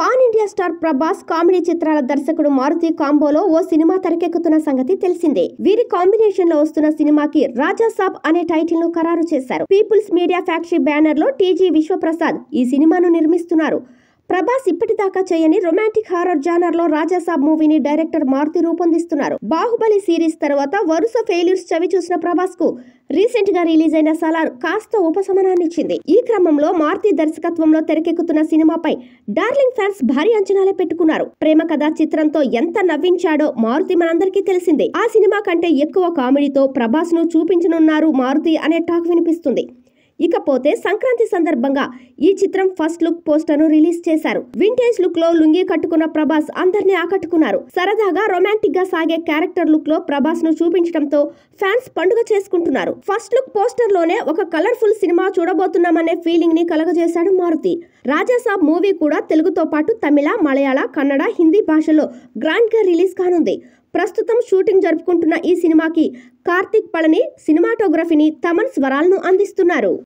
Pan India star Prabhas comedy చిత్రాల దర్శకుడు మారుతి కాంబోలో ఓ cinema తెరకెక్కుతున్న సంగతి తెలిసిందే. వీరి కాంబినేషన్ లో వస్తున్న సినిమాకి రాజా సాబ్ అనే టైటిల్ ను ఖరారు చేశారు. పీపుల్స్ మీడియా ఫ్యాక్టరీ బ్యానర్ లో టీజీ విశ్వప్రసాద్ ఈ సినిమాను నిర్మిస్తున్నారు. ప్రభాస్ ఇప్పటిదాకా చేయని రొమాంటిక్ హారర్ జానర్ లో రాజా సాబ్ మూవీని డైరెక్టర్ మారుతి రూపొందిస్తున్నారు. బాహుబలి సిరీస్ తర్వాత వరుస ఫెయిల్యూర్స్ చవి చూసిన ప్రభాస్ కు రీసెంట్ గా రిలీజ్ అయిన సలార్ కాస్త ఉపశమనాన్నిచ్చింది. ఈ క్రమంలో మారుతి దర్శకత్వంలో తెరకెక్కుతున్న సినిమాపై డార్లింగ్ ఫ్యాన్స్ భారీ అంచనాలే పెట్టుకున్నారు. ప్రేమ కథ చిత్రంతో ఎంత నవ్వించాడో మారుతి మనందరికీ తెలిసిందే. ఆ సినిమా కంటే ఎక్కువ కామెడీతో ప్రభాస్ ను చూపించనున్నారు మారుతి అనే టాక్ వినిపిస్తుంది. ఇకపోతే సంక్రాంతి సందర్భంగా ఈ చిత్రం ఫస్ట్ లుక్ పోస్టర్ ను రిలీజ్ చేశారు. వింటేజ్ లుక్ లో లుంగీ కట్టుకున్న ప్రభాస్ అందరినీ ఆకట్టుకున్నారు. సరదాగా రొమాంటిక్ గా సాగే క్యారెక్టర్ లుక్ లో ప్రభాస్ ను చూపించడంతో ఫ్యాన్స్ పండుగ చేసుకుంటున్నారు. ఫస్ట్ లుక్ పోస్టర్ లోనే ఒక కలర్ఫుల్ సినిమా చూడబోతున్నామనే ఫీలింగ్ ని కలగజేశాడు మారుతి. రాజా సాబ్ మూవీ కూడా తెలుగుతో పాటు తమిళ, మలయాళ, కన్నడ, హిందీ భాషలో గ్రాండ్ గా రిలీజ్ కానుంది. ప్రస్తుతం షూటింగ్ జరుపుకుంటున్న ఈ సినిమాకి కార్తిక్ పళని సినిమాటోగ్రఫీని, తమన్ స్వరాలను అందిస్తున్నారు.